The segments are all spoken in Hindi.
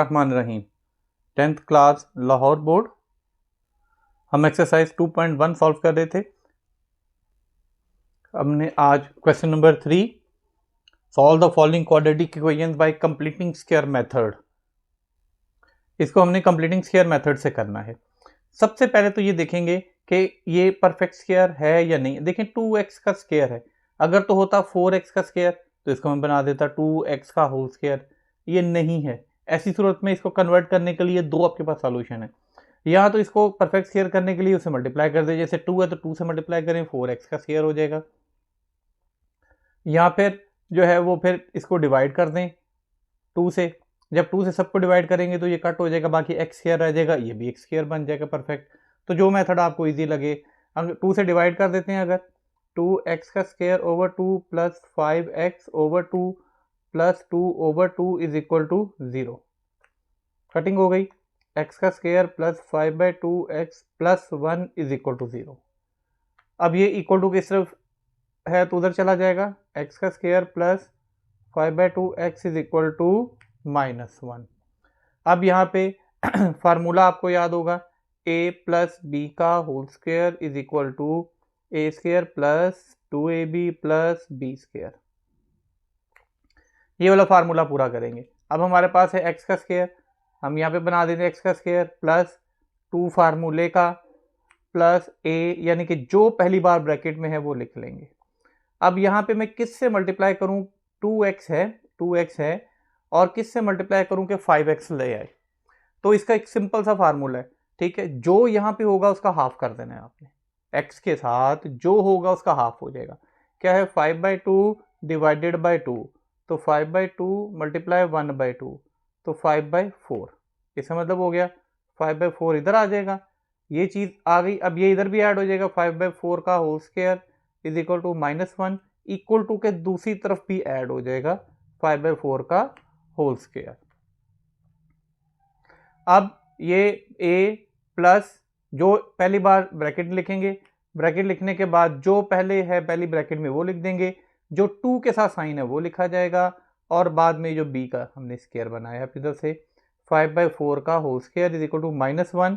बिस्मिल्लाहिर्रहमानिर्रहीम। 10th class Lahore board. हम एक्सरसाइज 2.1 सॉल्व कर रहे थे। हमने आज question number 3, solve the following quadratic equations bye completing square method. इसको हमने कंप्लीटिंग स्क्वायर मेथड से करना है। सबसे पहले तो ये देखेंगे कि ये परफेक्ट स्क्वायर है या नहीं। देखें 2x का स्क्वायर है, अगर तो होता 4x का स्क्वायर तो इसको मैं बना देता 2x का होल स्क्वायर। ये नहीं है, ऐसी सूरत में इसको कन्वर्ट करने के लिए दो आपके पास सॉल्यूशन है। यहाँ तो इसको परफेक्ट स्क्वायर करने के लिए उसे मल्टीप्लाई कर दे, जैसे 2 है तो 2 से मल्टीप्लाई करें, 4x का स्क्वायर हो जाएगा। यहाँ फिर जो है वो फिर इसको डिवाइड कर दें 2 से। जब 2 से सबको डिवाइड करेंगे तो ये कट हो जाएगा, बाकी एक्स स्क्वायर रह जाएगा, ये भी एक्स स्क्वायर बन जाएगा परफेक्ट। तो जो मेथड आपको इजी लगे, हम 2 से डिवाइड कर देते हैं। अगर 2x का square over 2 plus 5x over 2 plus 2 over 2 is equal to 0, cutting हो गई। x का square plus 5/2x plus 1 is equal to 0। अब ये इक्वल टू किस तरफ है तो उधर चला जाएगा। x का square plus 5/2x is equal to -1। अब यहाँ पे फार्मूला आपको याद होगा, a प्लस बी का whole square is equal to a square plus 2ab plus b square. ये वाला फार्मूला पूरा करेंगे। अब हमारे पास है x का स्क्वायर, हम यहाँ पे बना देते हैं x का स्क्वायर प्लस 2 फार्मूले का प्लस a, यानी कि जो पहली बार ब्रैकेट में है वो लिख लेंगे। अब यहाँ पे मैं किस से मल्टीप्लाई करूँ, 2x है और किस से मल्टीप्लाई करूँ कि 5x ले आए। तो इसका एक सिंपल सा फार्मूला है, ठीक है। जो यहाँ पे होगा उसका हाफ कर देना है आपने, x के साथ जो होगा उसका हाफ हो जाएगा। क्या है, 5/2 डिवाइडेड बाई 2, तो 5/2 मल्टीप्लाई 1/2 तो 5/4। इसका मतलब हो गया 5/4 इधर आ जाएगा, ये चीज़ आ गई। अब ये इधर भी ऐड हो जाएगा, 5/4 का whole square is equal to -1, equal to के दूसरी तरफ भी ऐड हो जाएगा 5/4 का होल स्क्वायर। अब ये a प्लस जो पहली बार ब्रैकेट लिखेंगे, ब्रैकेट लिखने के बाद जो पहले है पहली ब्रैकेट में वो लिख देंगे, जो 2 के साथ साइन है वो लिखा जाएगा, और बाद में जो b का हमने स्क्वायर बनाया इधर से 5/4 का whole square is equal to -1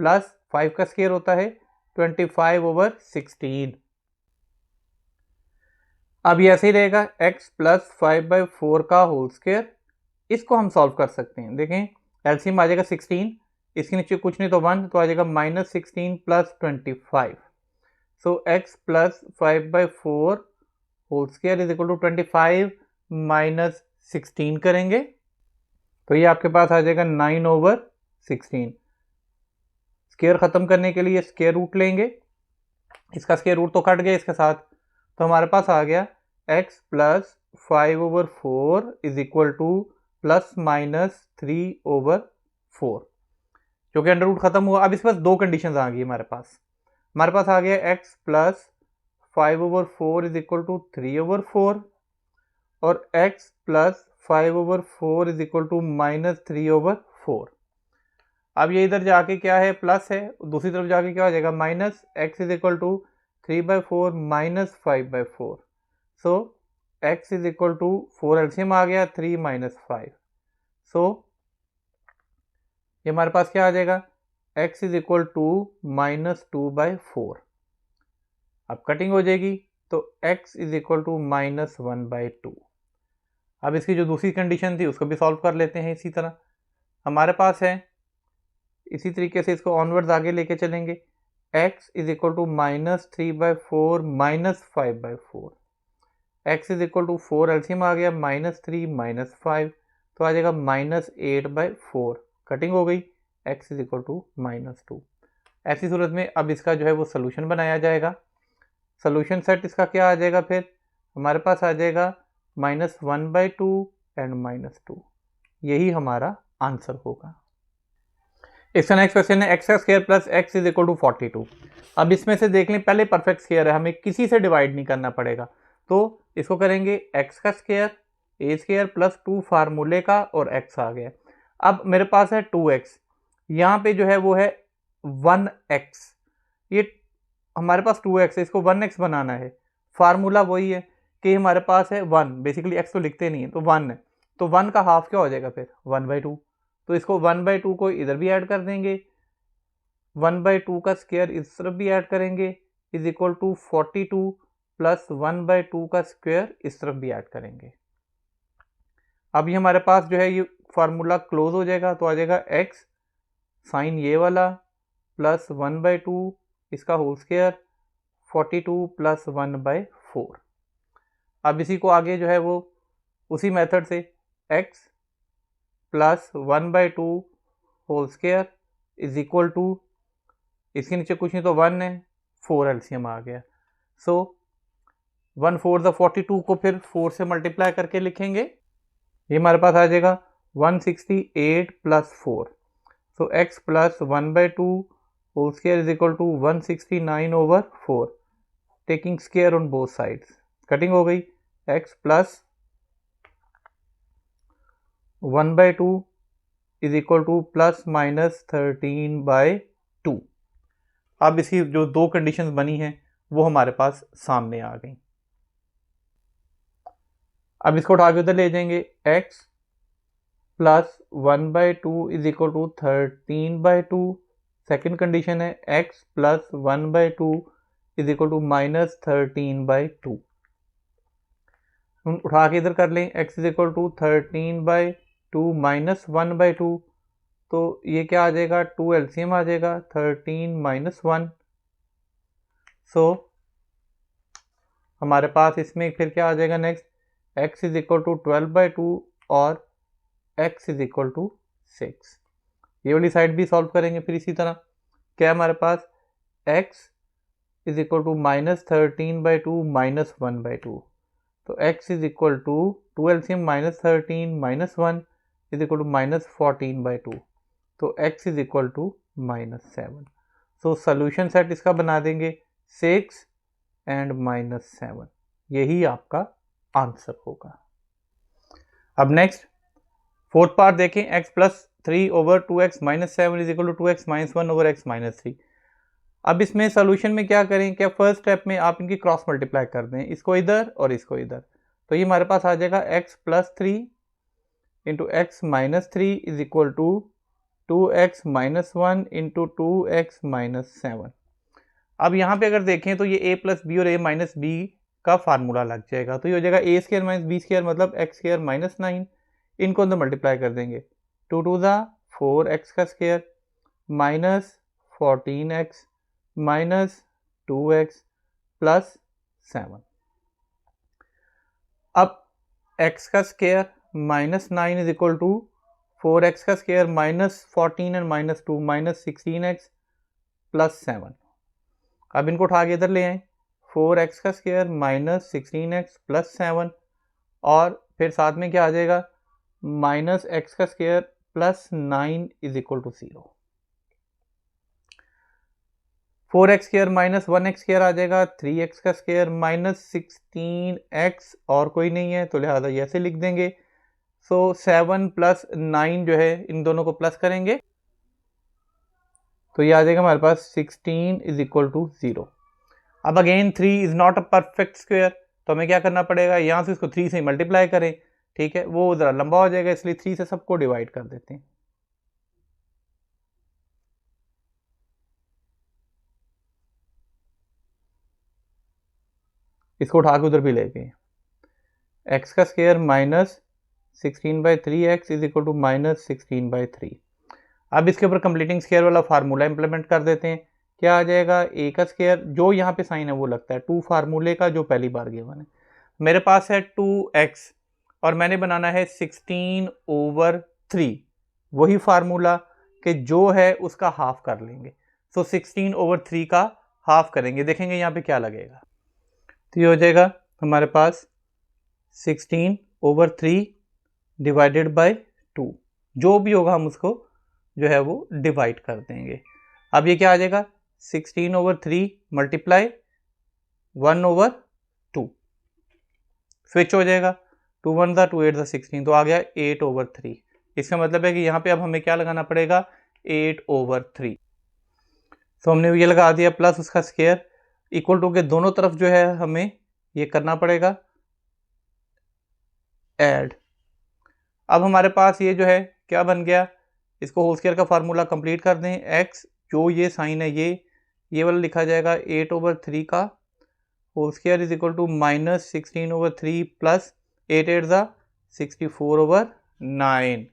plus 5 का स्क्वायर होता है 25/16। अब ये ऐसे ही रहेगा, x प्लस 5/4 का होल स्क्वायर। इसको हम सॉल्व कर सकते हैं। देखें एलसीएम आ जाएगा 16, इसके नीचे कुछ नहीं तो 1, तो आ जाएगा -16 plus 25। So x plus 5/4 whole square is equal to 25 minus 16 करेंगे तो ये आपके पास आ जाएगा 9/16। स्क्वायर खत्म करने के लिए स्क्वायर रूट लेंगे, इसका स्क्वायर रूट तो कट गया इसके साथ, तो हमारे पास आ गया x plus 5/4 is equal to plus minus 3/4, जो कि अंडर रूट खत्म हुआ। अब इसके पास दो कंडीशन आ गई हमारे पास आ गया x plus 5/4 is equal to 3/4 और x plus 5/4 is equal to -3/4। अब ये इधर जाके क्या है, प्लस है, दूसरी तरफ जाके क्या हो जाएगा, minus x is equal to 3/4 minus 5/4। So x is equal to 4 LCM आ गया, 3 माइनस 5। सो ये हमारे पास क्या आ जाएगा, x इज इक्वल टू -2/4। अब कटिंग हो जाएगी तो x इज इक्वल टू -1/2। अब इसकी जो दूसरी कंडीशन थी उसको भी सॉल्व कर लेते हैं। इसी तरह हमारे पास है, इसी तरीके से इसको ऑनवर्ड्स आगे लेके चलेंगे, x is equal to -3/4 minus 5/4। x is equal to 4 LCM आ गया, -3 माइनस 5 तो आ जाएगा -8/4। कटिंग हो गई, x इज इक्वल टू -2। ऐसी सूरत में अब इसका जो है वो सोल्यूशन बनाया जाएगा। सोल्यूशन सेट इसका क्या आ जाएगा, फिर हमारे पास आ जाएगा -1/2 एंड -2। यही हमारा आंसर होगा। इसका नेक्स्ट क्वेश्चन है x का square plus x is equal to 42। अब इसमें से देख लें, पहले परफेक्ट स्क्वायर है, हमें किसी से डिवाइड नहीं करना पड़ेगा, तो इसको करेंगे x का स्क्वायर ए स्क्वायर प्लस 2 फार्मूले का और x आ गया। अब मेरे पास है 2x, यहाँ पे जो है वो है 1x, ये हमारे पास 2x है, इसको 1x बनाना है। फार्मूला वही है कि हमारे पास है 1, बेसिकली x तो लिखते नहीं है तो 1 है, तो 1 का हाफ क्या हो जाएगा फिर 1/2, तो इसको 1/2 को इधर भी ऐड कर देंगे, 1/2 का स्क्वायर इस तरफ भी ऐड करेंगे, इज इक्वल टू 42 प्लस 1/2 का स्क्वायर इस तरफ भी ऐड करेंगे। अब ये हमारे पास जो है ये फार्मूला क्लोज हो जाएगा, तो आ जाएगा x साइन ये वाला प्लस 1/2 इसका होल स्क्वायर 42 प्लस 1/4। अब इसी को आगे जो है वो उसी मेथड से x plus 1/2 whole square is equal to, इसके नीचे कुछ नहीं तो 1 है, 4 एलसीएम आ गया। सो 1/4 42 को फिर 4 से मल्टीप्लाई करके लिखेंगे, ये हमारे पास आ जाएगा 168 plus 4। So x plus 1/2 whole square is equal to 169/4, taking square on both sides, cutting हो गई। x plus 1/2 is equal to plus minus 13/2। अब इसकी जो दो कंडीशंस बनी हैं वो हमारे पास सामने आ गई। अब इसको उठा के उधर ले जाएंगे, x plus 1/2 is equal to 13/2। Second condition है x plus 1/2 is equal to minus 13/2। उठा के इधर कर लें, x is equal to 13/2 minus 1/2, तो ये क्या आ जाएगा, 2 एलसीएम आ जाएगा, 13 माइनस 1। सो हमारे पास इसमें फिर क्या आ जाएगा next, x is equal to 12/2 और x इज इक्वल टू 6। ये वाली साइड भी सॉल्व करेंगे फिर इसी तरह, क्या हमारे पास x is equal to minus 13/2 minus 1/2, तो x is equal to 2 LCM minus 13 minus 1 is equal to minus 14/2, तो x is equal to minus 7। So solution set इसका बना देंगे 6 एंड माइनस 7, यही आपका आंसर होगा। अब नेक्स्ट फोर्थ पार्ट देखें, x plus 3 over 2x minus 7 is equal to 2x minus 1 over x minus 3। अब इसमें सोल्यूशन में क्या करें, क्या फर्स्ट स्टेप में आप इनकी क्रॉस मल्टीप्लाई कर दें, इसको इधर और इसको इधर, तो ये हमारे पास आ जाएगा x plus 3 into x minus 3 is equal to 2x minus 1 into 2x minus 7। अब यहाँ पे अगर देखें तो ये a प्लस बी और a माइनस बी का फार्मूला लग जाएगा, तो ये हो जाएगा a square minus B square मतलब x स्क्वायर माइनस 9, इनको अंदर मल्टीप्लाई कर देंगे, 2 टू द 4x का square minus 14x minus 2x plus 7। अब x का square minus 9 is equal to 4x का square minus 14 and minus 2 minus 16x plus 7। अब इनको उठा के इधर ले आए, 4x का स्क्वायर माइनस 16x प्लस 7 और फिर साथ में क्या आ जाएगा, माइनस x का square plus 9 is equal to 0। 4x square minus 1x square आ जाएगा, 3x का स्क्वायर माइनस 16x और कोई नहीं है तो लिहाजा ये ऐसे लिख देंगे। सो 7 प्लस 9 जो है इन दोनों को प्लस करेंगे तो ये आ जाएगा हमारे पास 16 इज इक्वल टू 0। अब again 3 is not a perfect square, तो हमें क्या करना पड़ेगा, यहाँ से इसको 3 से मल्टीप्लाई करें, ठीक है, वो ज़रा लंबा हो जाएगा इसलिए 3 से सबको डिवाइड कर देते हैं। इसको उठा के उधर भी ले गए, x का square minus 16/3x is equal to minus 16/3। अब इसके ऊपर कंप्लीटिंग स्क्वायर वाला फार्मूला इंप्लीमेंट कर देते हैं, क्या आ जाएगा, a का स्क्वायर जो यहाँ पे साइन है वो लगता है 2 फार्मूले का जो पहली बार गिवन है, मेरे पास है 2x और मैंने बनाना है 16/3, वही फार्मूला कि जो है उसका हाफ कर लेंगे, सो 16/3 का हाफ करेंगे, देखेंगे यहाँ पे क्या लगेगा, तो ये हो जाएगा हमारे पास 16/3 डिवाइडेड बाय 2, जो भी होगा हम उसको जो है वो डिवाइड कर देंगे। अब ये क्या आ जाएगा, 16/3 मल्टीप्लाई 1/2, स्विच हो जाएगा, 2 1 द 2 8 द 16, तो आ गया 8/3। इसका मतलब है कि यहाँ पे अब हमें क्या लगाना पड़ेगा, 8/3। तो हमने ये लगा दिया प्लस उसका स्क्वायर इक्वल टू के दोनों तरफ जो है हमें ये करना पड़ेगा ऐड। अब हमारे पास ये जो है क्या बन गया, इसको होल स्क्वायर का फार्मूला कंप्लीट कर दें। एक्स जो ये साइन है ये वाला लिखा जाएगा 8/3 का whole square is equal to -16/3 plus 8/8 = 64/9।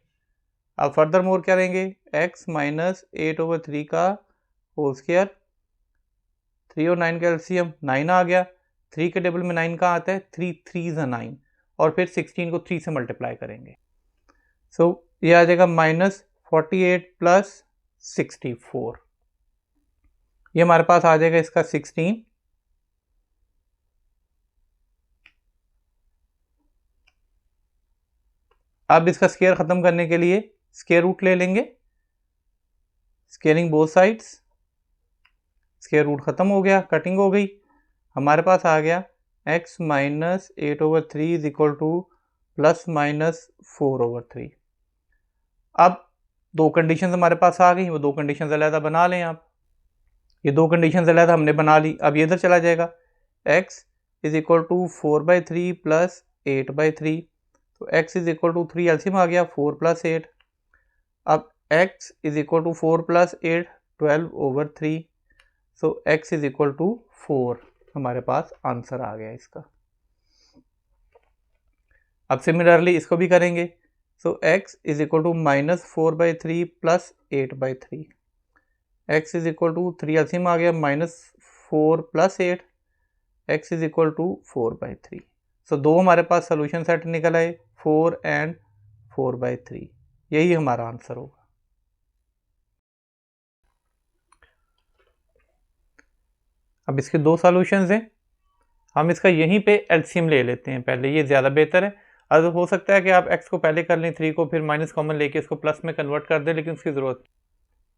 अब फर्दर मोर क्या लेंगे, x -8/3 का होल स्क्वायर, 3 और 9 का एलसीएम 9 आ गया। 3 के टेबल में 9 कहाँ आता है, 3 3 = 9 और फिर 16 को 3 से मल्टीप्लाई करेंगे। सो ये आ जाएगा -48 + 64। ये हमारे पास आ जाएगा इसका 16। अब इसका स्क्वायर खत्म करने के लिए स्क्वायर रूट ले लेंगे, squaring both sides. Square root खत्म हो गया, कटिंग हो गई, हमारे पास आ गया x -8/3 इज इक्वल टू ±4/3। अब दो कंडीशन हमारे पास आ गई, वो दो कंडीशन अलहदा बना लें आप। ये दो कंडीशन अलहदा हमने बना ली। अब ये इधर चला जाएगा, x इज इक्वल टू 4/3 + 8/3। तो x is equal to 3 LCM आ गया 4 + 8। अब x is equal to 4 + 8 12/3। So x is equal to 4 हमारे पास आंसर आ गया इसका। अब सिमिलरली इसको भी करेंगे। So x is equal to -4/3 + 8/3। x is equal to 3 LCM आ गया -4 + 8। x is equal to 4/3। So दो हमारे पास सोल्यूशन सेट निकल आए, 4 और 4/3। यही हमारा आंसर होगा। अब इसके दो सॉल्यूशंस हैं, हम इसका यहीं पे एलसीएम ले लेते हैं पहले, ये ज़्यादा बेहतर है। अब हो सकता है कि आप x को पहले कर लें, 3 को फिर माइनस कॉमन लेके इसको प्लस में कन्वर्ट कर दें, लेकिन उसकी ज़रूरत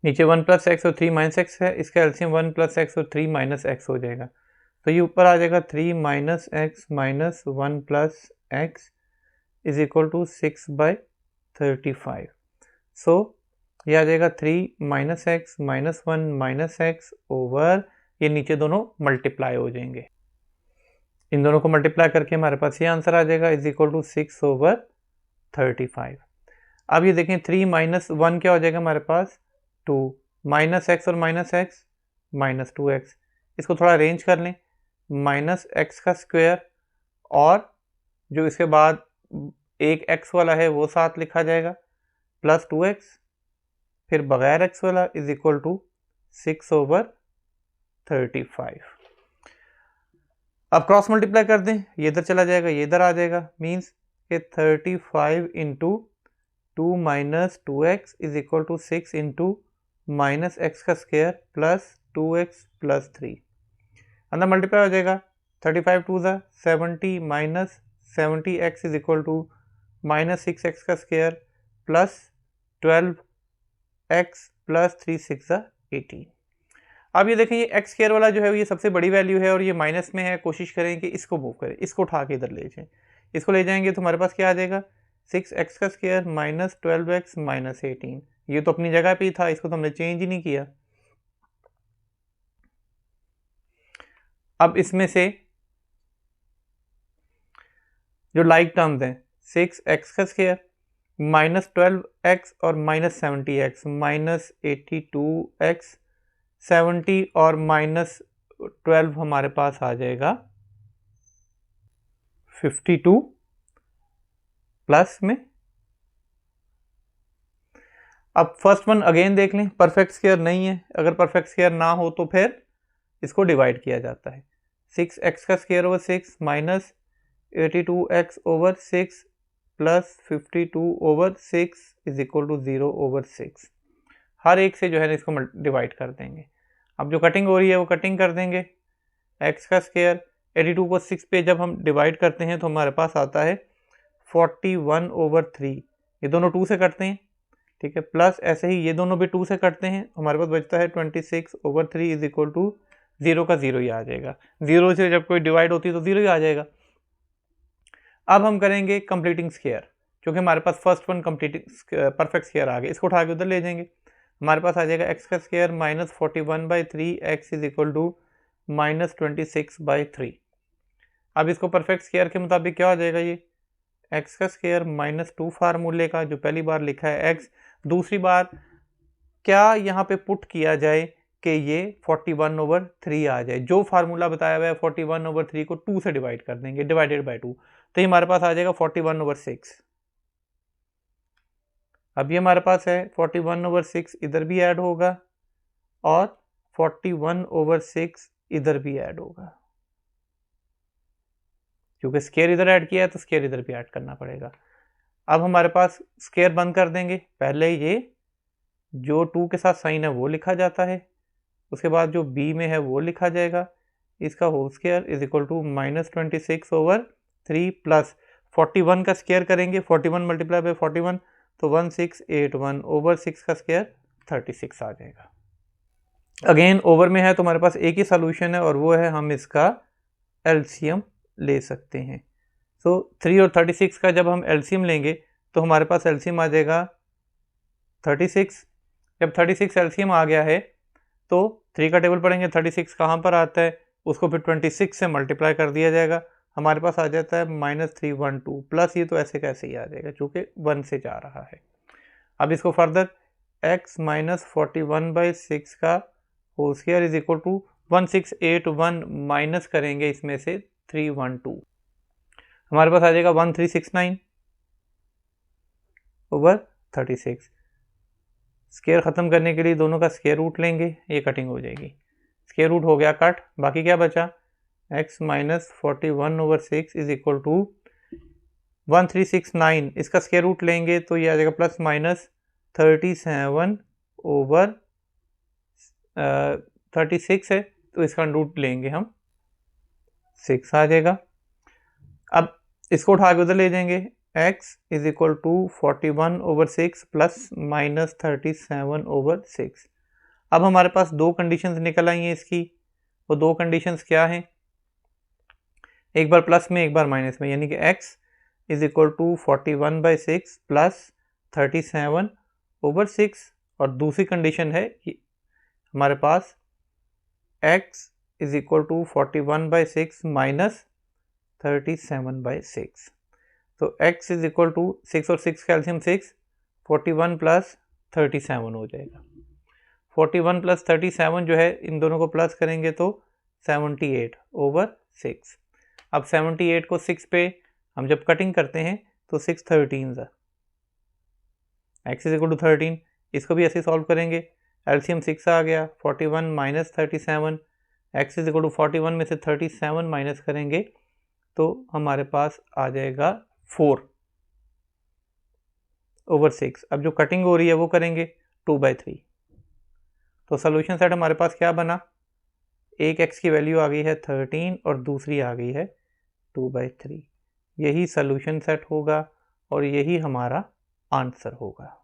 नीचे 1 + x और 3 - x है, इसका एलसीएम 1 + x और 3 - x हो जाएगा। तो ये ऊपर आ जाएगा 3 - x - 1 + x is equal to 6/35। सो ये आ जाएगा 3 - x - 1 - x ओवर, ये नीचे दोनों मल्टीप्लाई हो जाएंगे, इन दोनों को मल्टीप्लाई करके हमारे पास ये आंसर आ जाएगा इज इक्वल टू 6/35। अब ये देखें 3 - 1 क्या हो जाएगा हमारे पास 2, -x और -x -2x। इसको थोड़ा अरेंज कर लें, -x का स्क्वायर और जो इसके बाद एक x वाला है वो साथ लिखा जाएगा प्लस 2x, फिर बगैर x वाला इज इक्वल टू 6/35। अब क्रॉस मल्टीप्लाई कर दें, ये इधर चला जाएगा ये इधर आ जाएगा, मीन्स कि 35 × 2 - 2x is equal to 6 × -x का स्क्वायर प्लस 2x + 3। अंदर मल्टीप्लाई हो जाएगा, 35 × 2 = 70 -70x is equal to -6x का स्क्वायर प्लस 12x + 3 6 = 18। अब ये देखें ये एक्स स्क्वायर वाला जो है ये सबसे बड़ी वैल्यू है और ये माइनस में है, कोशिश करें कि इसको मूव करें, इसको उठा के इधर ले जाएं। इसको ले जाएंगे तो हमारे पास क्या आ जाएगा, 6x का स्क्वायर -12x - 18। ये तो अपनी जगह पे ही था, इसको तो हमने चेंज ही नहीं किया। अब इसमें से जो लाइक टर्म्स हैं, 6x का स्क्वायर -12x और -70x -82x, 70 और -12 हमारे पास आ जाएगा 52 प्लस में। अब फर्स्ट वन अगेन देख लें, परफेक्ट स्क्वायर नहीं है, अगर परफेक्ट स्क्वायर ना हो तो फिर इसको डिवाइड किया जाता है। 6x का square over 6 -82x over 6 plus 52 over 6 is equal to 0/6। हर एक से जो है इसको डिवाइड कर देंगे। अब जो कटिंग हो रही है वो कटिंग कर देंगे। x का स्क्वायर 82 को 6 पे जब हम डिवाइड करते हैं तो हमारे पास आता है 41/3। ये दोनों 2 से कटते हैं, ठीक है, प्लस ऐसे ही ये दोनों भी 2 से कटते हैं, हमारे पास बचता है 26/3 इज इक्वल टू 0 का 0 ही आ जाएगा। 0 से जब कोई डिवाइड होती है तो 0 ही आ जाएगा। अब हम करेंगे कंप्लीटिंग स्क्वायर, क्योंकि हमारे पास first one completing perfect square आ गया, इसको उठा के उधर ले जाएंगे। हमारे पास आ जाएगा x का square -41/3 x is equal to -26/3। अब इसको परफेक्ट स्क्वायर के मुताबिक क्या हो जाएगा, ये एक्स का स्क्वायर माइनस 2 फार्मूले का जो पहली बार लिखा है एक्स, दूसरी बार क्या यहाँ पे पुट किया जाए कि ये 41/3 आ जाए। जो फार्मूला बताया हुआ है 41/3 को 2 से डिवाइड कर देंगे, डिवाइडेड बाय 2, तो ये हमारे पास आ जाएगा 41/6। अब ये हमारे पास है 41/6 इधर भी ऐड होगा और 41/6 इधर भी ऐड होगा, क्योंकि स्क्वायर इधर ऐड किया है तो स्क्वायर इधर भी ऐड करना पड़ेगा। अब हमारे पास स्क्वायर बंद कर देंगे, पहले ये जो 2 के साथ साइन है वो लिखा जाता है, उसके बाद जो b में है वो लिखा जाएगा, इसका whole square is equal to -26/3 plus 41 का स्क्वायर करेंगे, 41 मल्टीप्लाई बाय 41 तो 1681/6 का स्क्वायर 36 आ जाएगा। अगेन ओवर में है तो हमारे पास एक ही सोल्यूशन है और वो है हम इसका एलसीएम ले सकते हैं। सो 3 और 36 का जब हम एलसीएम लेंगे तो हमारे पास एलसीएम आ जाएगा 36। जब 36 एलसीएम आ गया है तो 3 का टेबल पढ़ेंगे, 36 कहाँ पर आता है उसको फिर 26 से मल्टीप्लाई कर दिया जाएगा, हमारे पास आ जाता है -312 प्लस ये तो ऐसे कैसे ही आ जाएगा चूँकि 1 से जा रहा है। अब इसको फर्दर x - 41/6 का whole square is equal to 1681 minus करेंगे इसमें से 312, हमारे पास आ जाएगा 1369/36। स्क्वायर ख़त्म करने के लिए दोनों का स्क्वायर रूट लेंगे, ये कटिंग हो जाएगी, स्क्वायर रूट हो गया कट, बाकी क्या बचा x - 41/6 इज इक्वल टू 1369, इसका स्क्वायर रूट लेंगे तो ये आ जाएगा +37/36 है तो इसका रूट लेंगे हम 6 आ जाएगा। अब इसको उठा के उधर ले जाएंगे, x is equal to 41/6 plus -37/6। अब हमारे पास दो कंडीशंस निकल आई हैं इसकी, वो दो कंडीशंस क्या हैं, एक बार प्लस में एक बार माइनस में, यानी कि x is equal to 41/6 plus 37/6 और दूसरी कंडीशन है कि हमारे पास x is equal to 41/6 minus 37/6। तो x इज इक्वल टू 6 और 6 कैल्शियम 6, 41 प्लस 37 हो जाएगा। 41 प्लस 37 जो है इन दोनों को प्लस करेंगे तो 78/6। अब 78 को 6 पे हम जब कटिंग करते हैं तो 6 13 है, x इज इक्वल टू 13, इसको भी ऐसे सॉल्व करेंगे, एलसीएम 6 आ गया, 41 minus 37, x is equal to 41 में से 37 माइनस करेंगे तो हमारे पास आ जाएगा 4/6। अब जो कटिंग हो रही है वो करेंगे 2/3, तो सोल्यूशन सेट हमारे पास क्या बना, एक x की वैल्यू आ गई है 13 और दूसरी आ गई है 2/3, यही सोल्यूशन सेट होगा और यही हमारा आंसर होगा।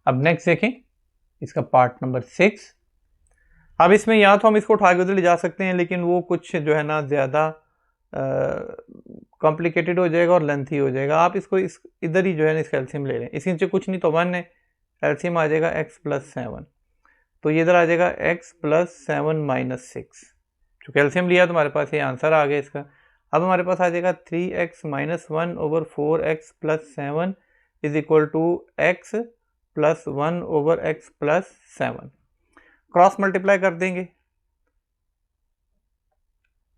अब नेक्स्ट देखें इसका पार्ट नंबर 6। अब इसमें या तो हम इसको उठा के उधर ले जा सकते हैं, लेकिन वो कुछ जो है ना ज़्यादा कॉम्प्लिकेटेड हो जाएगा और लेंथी हो जाएगा, आप इसको इधर ही जो है ना इसका एलसीएम ले लें, इसके नीचे कुछ नहीं तो 1 है, एलसीएम आ जाएगा x + 7, तो ये इधर आ जाएगा x + 7 - 6, चूँकि एलसीएम लिया तो हमारे पास ये आंसर आ गया इसका। अब हमारे पास आ जाएगा 3x - 1/4x + 7 is equal to x + 1/x + 7, cross multiply कर देंगे,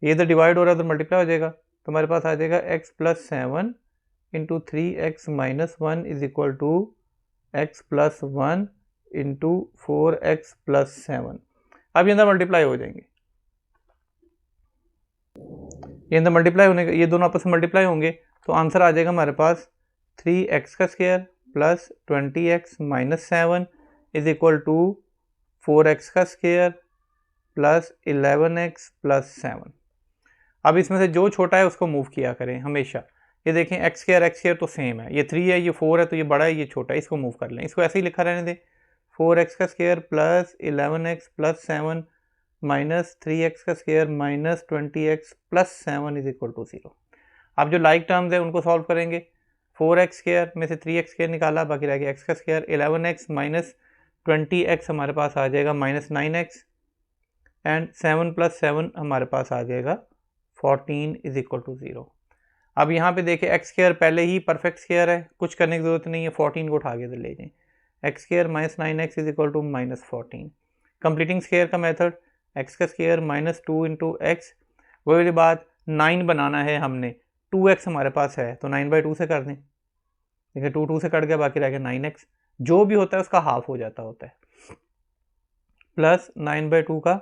ये इधर डिवाइड हो रहा है तो मल्टीप्लाई हो जाएगा, तो हमारे पास आ जाएगा x + 7 × 3x - 1 is equal to x + 1 × 4x + 7। अब ये अंदर मल्टीप्लाई हो जाएंगे, ये अंदर मल्टीप्लाई होने का, ये दोनों आपस में मल्टीप्लाई होंगे तो आंसर आ जाएगा हमारे पास 3x का square plus 20x - 7 is equal to 4x का स्क्वायर प्लस 11x + 7। अब इसमें से जो छोटा है उसको मूव किया करें हमेशा, ये देखें x स्क्वायर तो सेम है, ये 3 है ये 4 है तो ये बड़ा है ये छोटा है, इसको मूव कर लें, इसको ऐसे ही लिखा रहने दें, 4x का square plus 11x + 7 minus 3x का square minus 20x + 7 is equal to 0। अब जो लाइक टर्म्स है उनको सॉल्व करेंगे, 4x स्क्वायर में से 3x स्क्वायर निकाला, बाकी रह गया x का स्क्वायर, 11x माइनस 20x हमारे पास आ जाएगा -9x एंड 7 + 7 हमारे पास आ जाएगा 14 इज इक्वल टू 0। अब यहाँ पे देखें एक्स स्क्वायर पहले ही परफेक्ट स्क्वायर है, कुछ करने की जरूरत नहीं है, 14 को उठा के ले जाएं, x square minus 9x is equal to minus 14। Completing square का मेथड, एक्स का स्क्वायर माइनस 2 इंटू एक्स, वही वाली बात, 9 बनाना है हमने, 2x हमारे पास है तो 9/2 से कर दें, देखिए 2 से कट गया, बाकी रह गया 9x, जो भी होता है उसका हाफ हो जाता होता है, प्लस 9/2 का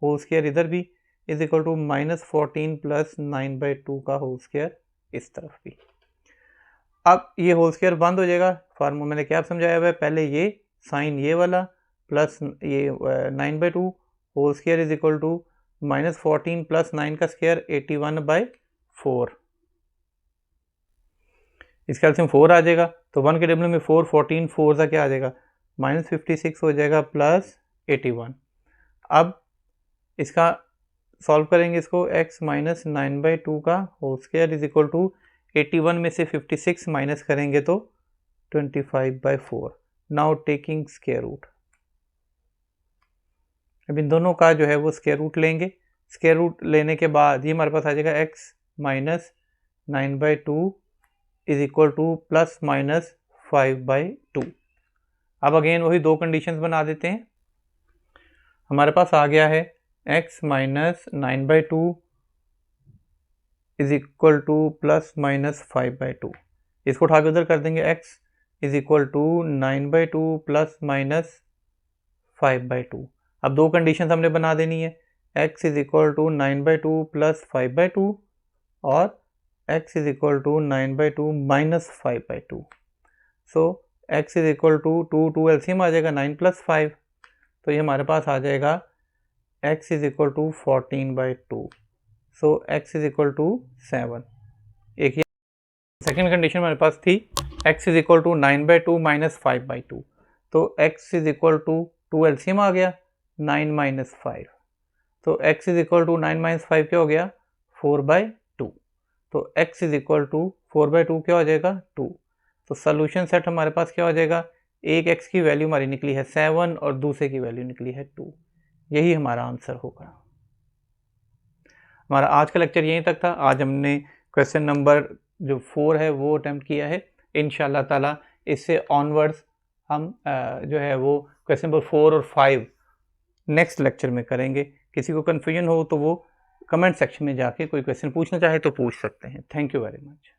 होल स्क्वायर इधर भी is equal to minus 14 plus 9/2 का होल स्क्वायर इस तरफ भी। अब ये होल स्क्वायर बंद हो जाएगा, फार्मूला मैंने क्या समझाया हुआ है, पहले ये साइन ये वाला प्लस ये 9/2 whole square is equal to minus 14 plus 9 का स्क्वायर 81/4, इसके एल्सियम 4 आ जाएगा, तो 1 के टेबल में 4, 14, 4 का क्या आ जाएगा माइनस 56 हो जाएगा प्लस 81। अब इसका सॉल्व करेंगे इसको, x माइनस 9/2 का whole square is equal to 81 में से 56 माइनस करेंगे तो 25/4। नाउ टेकिंग स्क्वायर रूट, अब इन दोनों का जो है वो स्क्वायर रूट लेंगे, स्क्वायर रूट लेने के बाद ये हमारे पास आ जाएगा x minus 9/2 is equal to plus minus 5/2। अब अगेन वही दो कंडीशंस बना देते हैं, हमारे पास आ गया है x minus 9/2 is equal to plus minus 5/2, इसको उठा के उधर कर देंगे, x is equal to 9/2 plus minus 5/2। अब दो कंडीशन हमने बना देनी है, x is equal to 9/2 plus 5/2 और x is equal to 9/2 minus 5/2। So x is equal to 2 LCM आ जाएगा 9 प्लस 5, तो ये हमारे पास आ जाएगा x is equal to 14/2, so x is equal to 7। एक सेकेंड कंडीशन हमारे पास थी x is equal to 9/2 minus 5/2, तो x is equal to 2 LCM आ गया 9 माइनस 5, तो x is equal to 9 minus 5 क्या हो गया 4/2, तो x इज इक्वल टू 4/2 क्या हो जाएगा 2। तो सोल्यूशन सेट हमारे पास क्या हो जाएगा, एक x की वैल्यू हमारी निकली है 7 और दूसरे की वैल्यू निकली है 2, यही हमारा आंसर होगा। हमारा आज का लेक्चर यहीं तक था। आज हमने क्वेश्चन नंबर जो 4 है वो अटेम्प्ट किया है, इंशाल्लाह ताला इससे ऑनवर्ड्स हम जो है वो क्वेश्चन नंबर 4 और 5 नेक्स्ट लेक्चर में करेंगे। किसी को कन्फ्यूजन हो तो वो कमेंट सेक्शन में जाके कोई क्वेश्चन पूछना चाहे तो पूछ सकते हैं। Thank you very much.